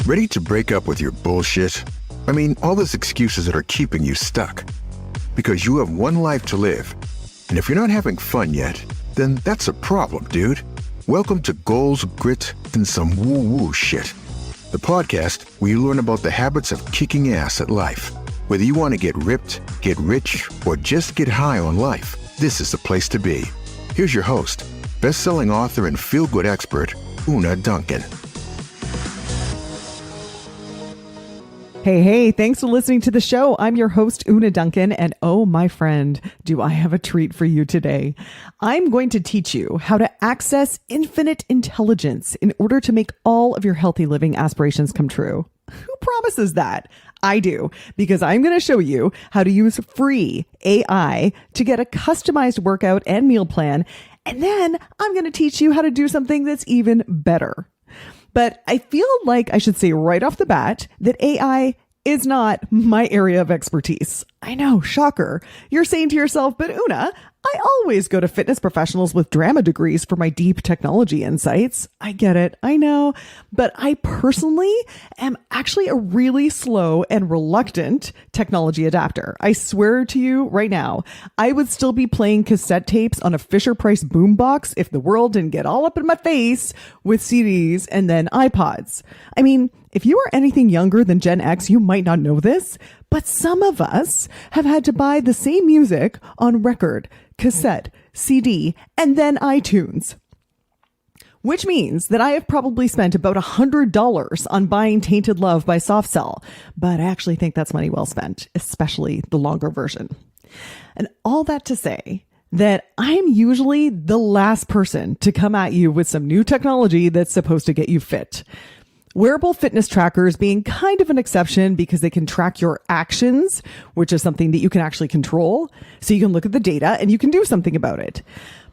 Ready to break up with your bullshit? I mean, all those excuses that are keeping you stuck. Because you have one life to live. And if you're not having fun yet, then that's a problem, dude. Welcome to Goals, Grit, and some woo-woo shit. The podcast where you learn about the habits of kicking ass at life. Whether you want to get ripped, get rich, or just get high on life, this is the place to be. Here's your host, best-selling author and feel-good expert, Una Duncan. Hey, thanks for listening to the show. I'm your host, Una Duncan, and oh, my friend, do I have a treat for you today. I'm going to teach you how to access infinite intelligence in order to make all of your healthy living aspirations come true. Who promises that? I do, because I'm going to show you how to use free AI to get a customized workout and meal plan, and then I'm going to teach you how to do something that's even better. But I feel like I should say right off the bat that AI is not my area of expertise. I know, shocker. You're saying to yourself, but Una, I always go to fitness professionals with drama degrees for my deep technology insights. I get it. I know. But I personally am actually a really slow and reluctant technology adapter. I swear to you right now, I would still be playing cassette tapes on a Fisher-Price boombox if the world didn't get all up in my face with CDs and then iPods. I mean, if you are anything younger than Gen X, you might not know this, but some of us have had to buy the same music on record, cassette, CD, and then iTunes. Which means that I have probably spent about $100 on buying Tainted Love by Soft Cell, but I actually think that's money well spent, especially the longer version. And all that to say that I'm usually the last person to come at you with some new technology that's supposed to get you fit. Wearable fitness trackers being kind of an exception because they can track your actions, which is something that you can actually control. So you can look at the data and you can do something about it.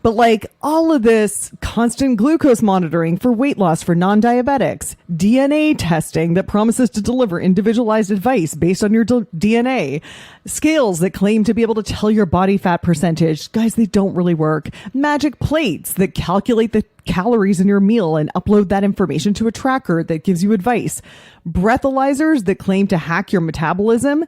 But like all of this constant glucose monitoring for weight loss for non-diabetics, DNA testing that promises to deliver individualized advice based on your DNA, scales that claim to be able to tell your body fat percentage, guys, they don't really work. Magic plates that calculate the calories in your meal and upload that information to a tracker that gives you advice. Breathalyzers that claim to hack your metabolism.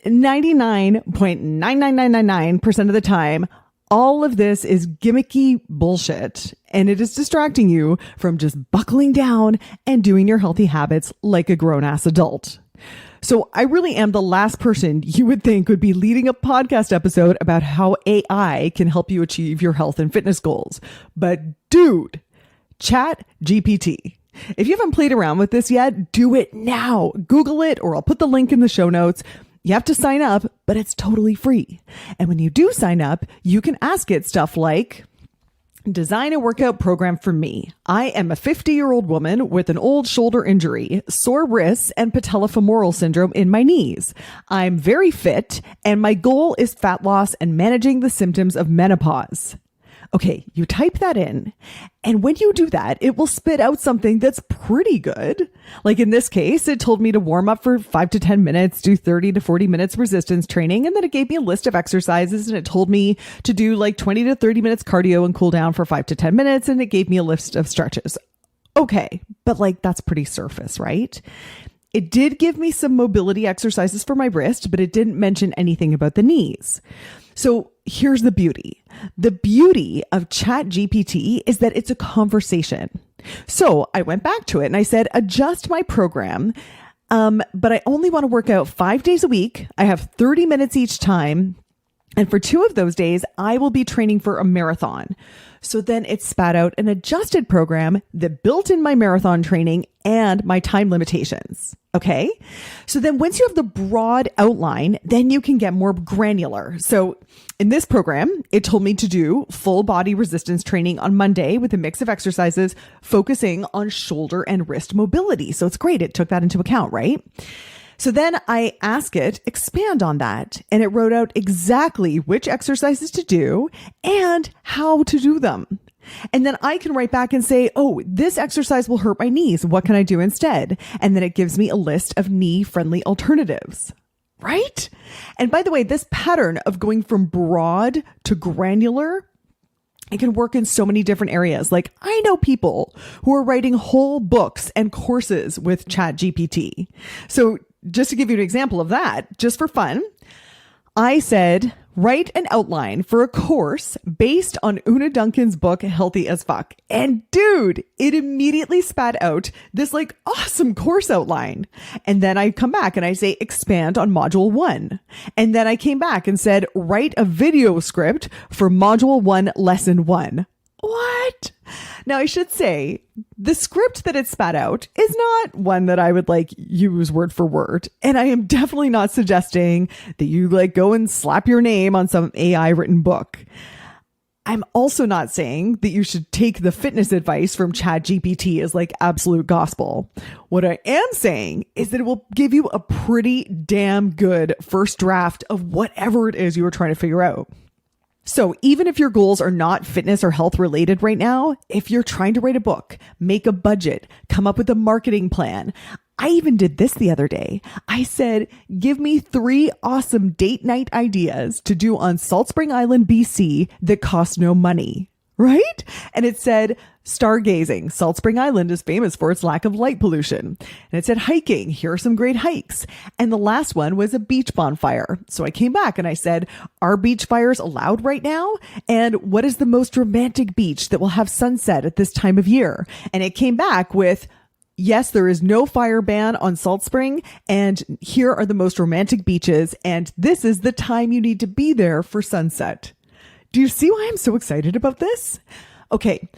99.99999% of the time, all of this is gimmicky bullshit, and it is distracting you from just buckling down and doing your healthy habits like a grown-ass adult. So I really am the last person you would think would be leading a podcast episode about how AI can help you achieve your health and fitness goals. But dude, Chat GPT. If you haven't played around with this yet, do it now. Google it, or I'll put the link in the show notes. You have to sign up, but it's totally free. And when you do sign up, you can ask it stuff like, design a workout program for me. I am a 50-year-old woman with an old shoulder injury, sore wrists, and patellofemoral syndrome in my knees. I'm very fit, and my goal is fat loss and managing the symptoms of menopause. Okay, you type that in, and when you do that, it will spit out something that's pretty good. Like in this case, it told me to warm up for 5 to 10 minutes, do 30 to 40 minutes resistance training, and then it gave me a list of exercises, and it told me to do like 20 to 30 minutes cardio and cool down for 5 to 10 minutes, and it gave me a list of stretches. Okay, but like that's pretty surface, right? It did give me some mobility exercises for my wrist, but it didn't mention anything about the knees. So here's the beauty. The beauty of Chat GPT is that it's a conversation. So I went back to it and I said, adjust my program. But I only want to work out 5 days a week. I have 30 minutes each time. And for 2 of those days, I will be training for a marathon. So then it spat out an adjusted program that built in my marathon training and my time limitations. Okay. So then once you have the broad outline, then you can get more granular. So in this program, it told me to do full body resistance training on Monday with a mix of exercises focusing on shoulder and wrist mobility. So it's great. It took that into account, right? So then I asked it, expand on that. And it wrote out exactly which exercises to do and how to do them. And then I can write back and say, oh, this exercise will hurt my knees. What can I do instead? And then it gives me a list of knee-friendly alternatives. Right? And by the way, this pattern of going from broad to granular It can work in so many different areas. Like, I know people who are writing whole books and courses with Chat GPT. So just to give you an example of that, just for fun, I said, write an outline for a course based on Una Duncan's book, Healthy as Fuck. And dude, it immediately spat out this like awesome course outline. And then I come back and I say, expand on module 1. And then I came back and said, write a video script for module 1, lesson 1. What? Now, I should say the script that it spat out is not one that I would like use word for word. And I am definitely not suggesting that you like go and slap your name on some AI written book. I'm also not saying that you should take the fitness advice from Chat GPT as like absolute gospel. What I am saying is that it will give you a pretty damn good first draft of whatever it is you were trying to figure out. So even if your goals are not fitness or health related right now, if you're trying to write a book, make a budget, come up with a marketing plan. I even did this the other day. I said, give me 3 awesome date night ideas to do on Salt Spring Island, BC that cost no money. Right? And it said, stargazing. Salt Spring Island is famous for its lack of light pollution. And it said hiking. Here are some great hikes. And the last one was a beach bonfire. So I came back and I said, are beach fires allowed right now? And what is the most romantic beach that will have sunset at this time of year? And it came back with, yes, there is no fire ban on Salt Spring. And here are the most romantic beaches. And this is the time you need to be there for sunset. Do you see why I'm so excited about this? Okay,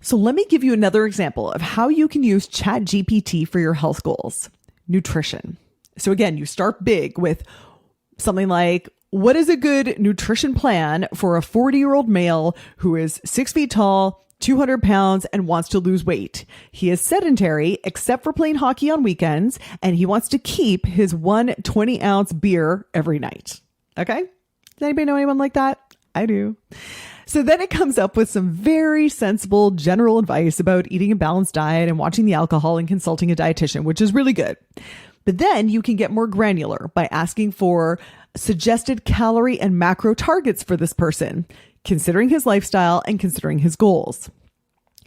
so let me give you another example of how you can use Chat GPT for your health goals. Nutrition. So again, you start big with something like, what is a good nutrition plan for a 40-year-old male who is 6 feet tall, 200 pounds, and wants to lose weight? He is sedentary except for playing hockey on weekends, and he wants to keep his 1 20-ounce beer every night. Okay? Does anybody know anyone like that? I do. So then it comes up with some very sensible general advice about eating a balanced diet and watching the alcohol and consulting a dietitian, which is really good. But then you can get more granular by asking for suggested calorie and macro targets for this person, considering his lifestyle and considering his goals.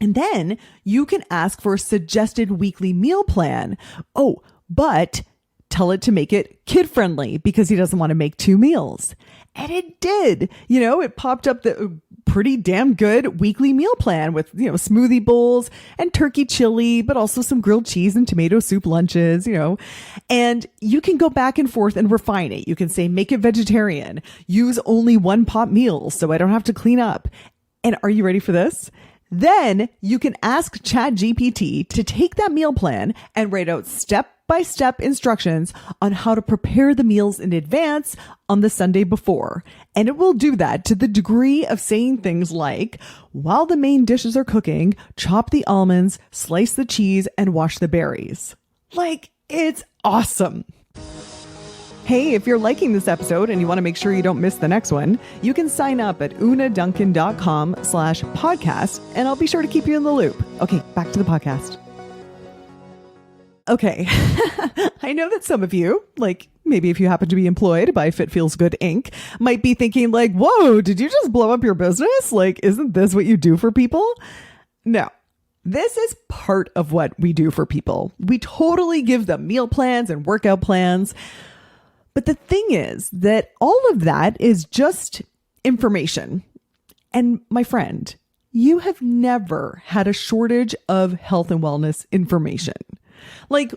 And then you can ask for a suggested weekly meal plan. Oh, but tell it to make it kid-friendly because he doesn't want to make 2 meals. And it did. You know, it popped up the pretty damn good weekly meal plan with, you know, smoothie bowls and turkey chili, but also some grilled cheese and tomato soup lunches, you know. And you can go back and forth and refine it. You can say, make it vegetarian, use only 1 pot meals so I don't have to clean up. And are you ready for this? Then you can ask Chat GPT to take that meal plan and write out step-by-step instructions on how to prepare the meals in advance on the Sunday before. And it will do that to the degree of saying things like, while the main dishes are cooking, chop the almonds, slice the cheese, and wash the berries. Like, it's awesome. Hey, if you're liking this episode and you want to make sure you don't miss the next one, you can sign up at unaduncan.com/podcast, and I'll be sure to keep you in the loop. Okay, back to the podcast. Okay, I know that some of you, like maybe if you happen to be employed by Fit Feels Good Inc., might be thinking like, whoa, did you just blow up your business? Like, isn't this what you do for people? No. This is part of what we do for people. We totally give them meal plans and workout plans. But the thing is that all of that is just information. And my friend, you have never had a shortage of health and wellness information. Like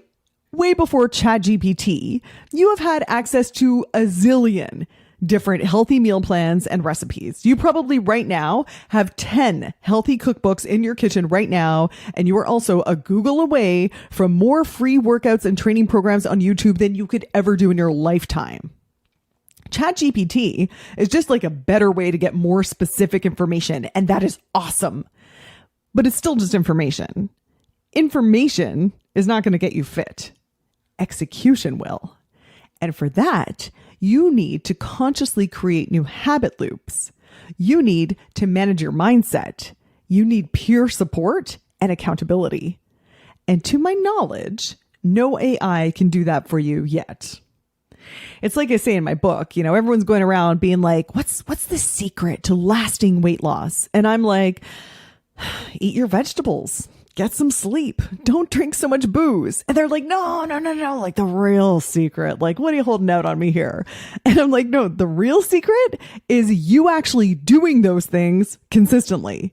way before ChatGPT, you have had access to a zillion different healthy meal plans and recipes. You probably right now have 10 healthy cookbooks in your kitchen right now. And you are also a Google away from more free workouts and training programs on YouTube than you could ever do in your lifetime. ChatGPT is just like a better way to get more specific information. And that is awesome. But it's still just information. Information is not going to get you fit. Execution will. And for that, you need to consciously create new habit loops. You need to manage your mindset. You need peer support and accountability. And to my knowledge, no AI can do that for you yet. It's like I say in my book, everyone's going around being like, what's the secret to lasting weight loss? And I'm like, eat your vegetables, get some sleep, don't drink so much booze. And they're like, no, like the real secret. Like, what are you holding out on me here? And I'm like, no, the real secret is you actually doing those things consistently.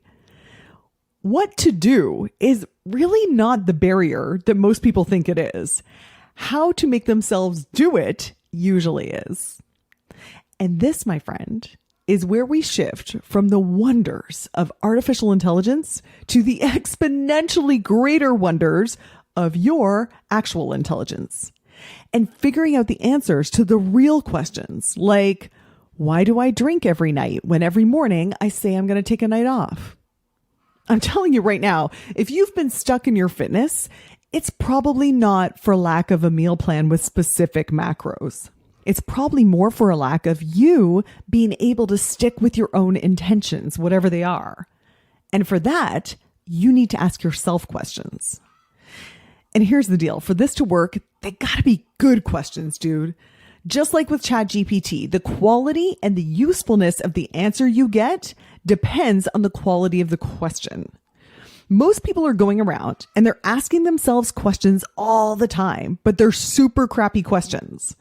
What to do is really not the barrier that most people think it is. How to make themselves do it usually is. And this, my friend, is where we shift from the wonders of artificial intelligence to the exponentially greater wonders of your actual intelligence and figuring out the answers to the real questions like, why do I drink every night when every morning I say I'm going to take a night off? I'm telling you right now, if you've been stuck in your fitness, it's probably not for lack of a meal plan with specific macros. It's probably more for a lack of you being able to stick with your own intentions, whatever they are. And for that, you need to ask yourself questions. And here's the deal. For this to work, they gotta be good questions, dude. Just like with Chat GPT, the quality and the usefulness of the answer you get depends on the quality of the question. Most people are going around and they're asking themselves questions all the time, but they're super crappy questions.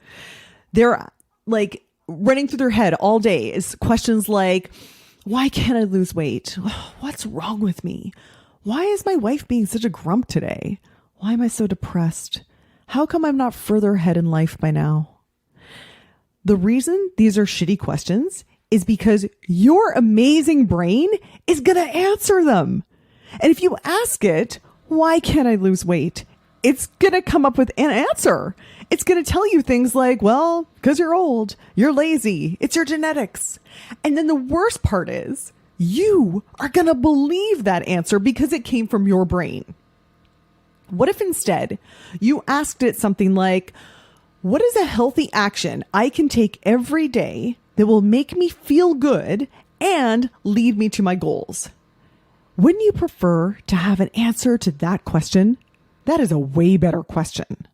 They're like running through their head all day is questions like, why can't I lose weight? What's wrong with me? Why is my wife being such a grump today? Why am I so depressed? How come I'm not further ahead in life by now? The reason these are shitty questions is because your amazing brain is going to answer them. And if you ask it, why can't I lose weight? It's going to come up with an answer. It's going to tell you things like, well, because you're old, you're lazy, it's your genetics. And then the worst part is you are going to believe that answer because it came from your brain. What if instead you asked it something like, what is a healthy action I can take every day that will make me feel good and lead me to my goals? Wouldn't you prefer to have an answer to that question? That is a way better question.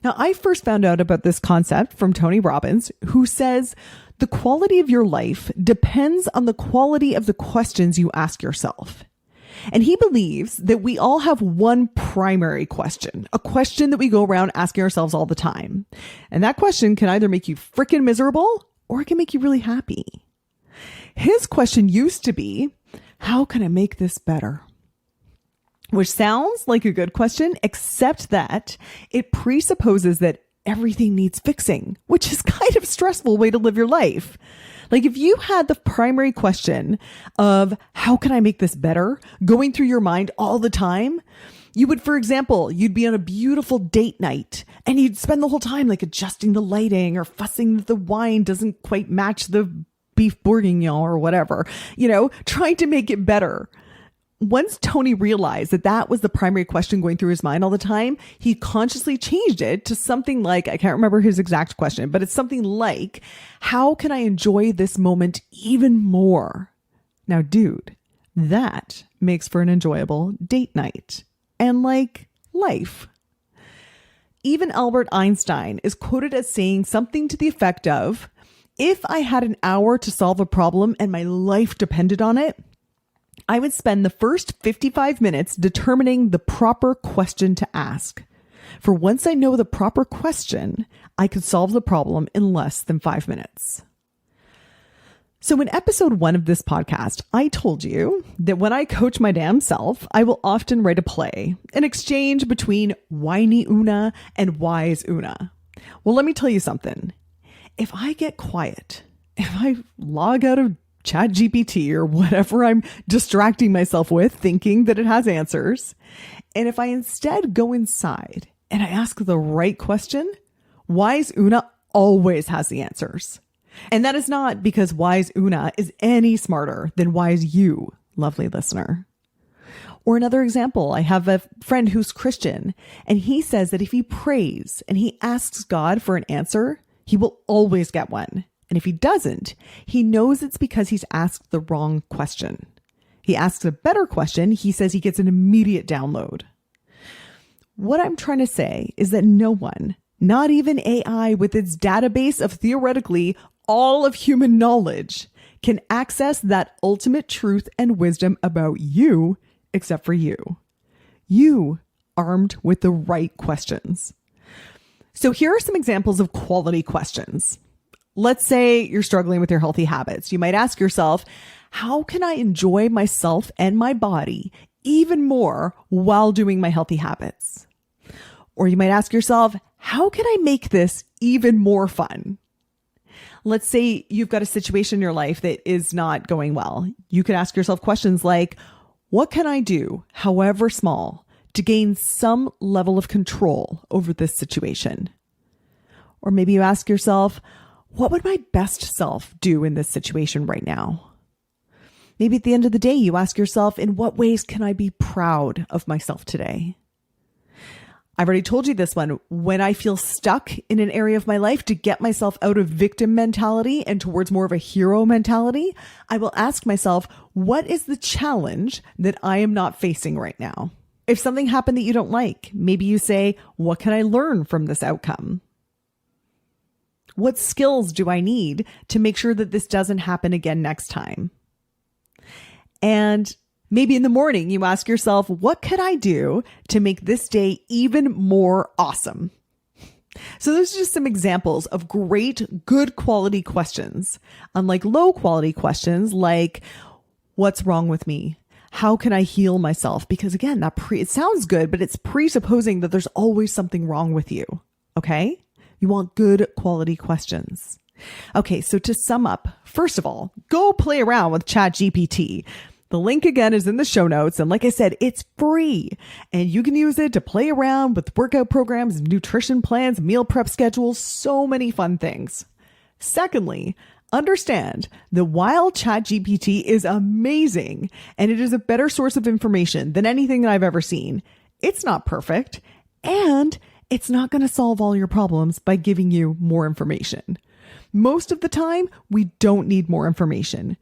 Now, I first found out about this concept from Tony Robbins, who says the quality of your life depends on the quality of the questions you ask yourself. And he believes that we all have one primary question, a question that we go around asking ourselves all the time. And that question can either make you freaking miserable or it can make you really happy. His question used to be, how can I make this better? Which sounds like a good question, except that it presupposes that everything needs fixing, which is kind of a stressful way to live your life. Like if you had the primary question of how can I make this better going through your mind all the time, you would, for example, you'd be on a beautiful date night and you'd spend the whole time like adjusting the lighting or fussing that the wine doesn't quite match the beef bourguignon or whatever, trying to make it better. Once Tony realized that that was the primary question going through his mind all the time, he consciously changed it to something like, I can't remember his exact question, but it's something like, how can I enjoy this moment even more? Now, dude, that makes for an enjoyable date night and like life. Even Albert Einstein is quoted as saying something to the effect of, if I had an hour to solve a problem and my life depended on it, I would spend the first 55 minutes determining the proper question to ask. For once I know the proper question, I could solve the problem in less than 5 minutes. So in episode 1 of this podcast, I told you that when I coach my damn self, I will often write a play, an exchange between whiny Una and wise Una. Well, let me tell you something. If I get quiet, if I log out of Chat GPT or whatever I'm distracting myself with, thinking that it has answers, and if I instead go inside and I ask the right question, wise Una always has the answers. And that is not because wise Una is any smarter than wise you, lovely listener. Or another example, I have a friend who's Christian, and he says that if he prays and he asks God for an answer, he will always get one. And if he doesn't, he knows it's because he's asked the wrong question. He asks a better question, he says he gets an immediate download. What I'm trying to say is that no one, Not even AI with its database of theoretically all of human knowledge can access that ultimate truth and wisdom about you, except for you. You armed with the right questions. So here are some examples of quality questions. Let's say you're struggling with your healthy habits. You might ask yourself, how can I enjoy myself and my body even more while doing my healthy habits? Or you might ask yourself, how can I make this even more fun? Let's say you've got a situation in your life that is not going well. You could ask yourself questions like, what can I do, however small, to gain some level of control over this situation? Or maybe you ask yourself, what would my best self do in this situation right now? Maybe at the end of the day, you ask yourself, in what ways can I be proud of myself today? I've already told you this one. When I feel stuck in an area of my life, to get myself out of victim mentality and towards more of a hero mentality, I will ask myself, what is the challenge that I am not facing right now? If something happened that you don't like, maybe you say, what can I learn from this outcome? What skills do I need to make sure that this doesn't happen again next time? And maybe in the morning, you ask yourself, what could I do to make this day even more awesome? So those are just some examples of great, good quality questions. Unlike low quality questions like, what's wrong with me? How can I heal myself? Because again, it sounds good, but it's presupposing that there's always something wrong with you. Okay? You want good quality questions. Okay, so to sum up, first of all, go play around with Chat GPT. The link again is in the show notes. And like I said, it's free and you can use it to play around with workout programs, nutrition plans, meal prep schedules, so many fun things. Secondly, understand that while Chat GPT is amazing and it is a better source of information than anything that I've ever seen, it's not perfect and it's not going to solve all your problems by giving you more information. Most of the time, we don't need more information.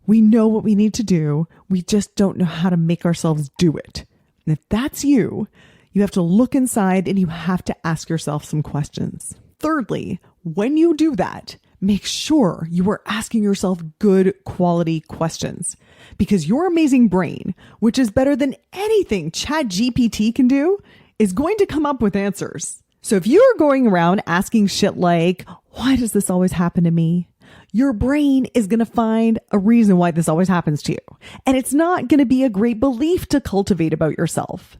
We know what we need to do. We just don't know how to make ourselves do it. And if that's you, you have to look inside and you have to ask yourself some questions. Thirdly, when you do that, make sure you are asking yourself good quality questions because your amazing brain, which is better than anything Chat GPT can do, is going to come up with answers. So if you are going around asking shit like, why does this always happen to me? Your brain is going to find a reason why this always happens to you. And it's not going to be a great belief to cultivate about yourself.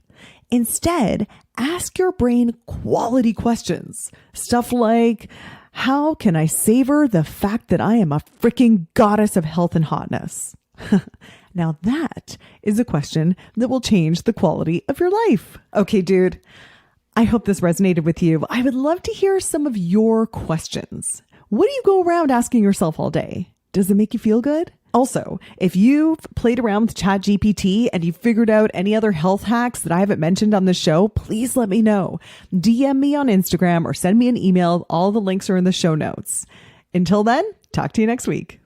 Instead, ask your brain quality questions. Stuff like, how can I savor the fact that I am a freaking goddess of health and hotness? Now that is a question that will change the quality of your life. Okay, dude, I hope this resonated with you. I would love to hear some of your questions. What do you go around asking yourself all day? Does it make you feel good? Also, if you've played around with Chat GPT and you've figured out any other health hacks that I haven't mentioned on the show, please let me know. DM me on Instagram or send me an email. All the links are in the show notes. Until then, talk to you next week.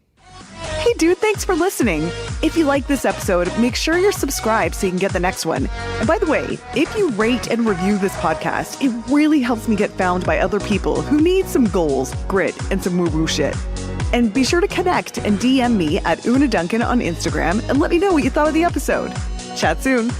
Hey dude, thanks for listening. If you like this episode, make sure you're subscribed so you can get the next one. And by the way, if you rate and review this podcast, it really helps me get found by other people who need some goals, grit, and some woo-woo shit. And be sure to connect and DM me at Una Duncan on Instagram and let me know what you thought of the episode. Chat soon.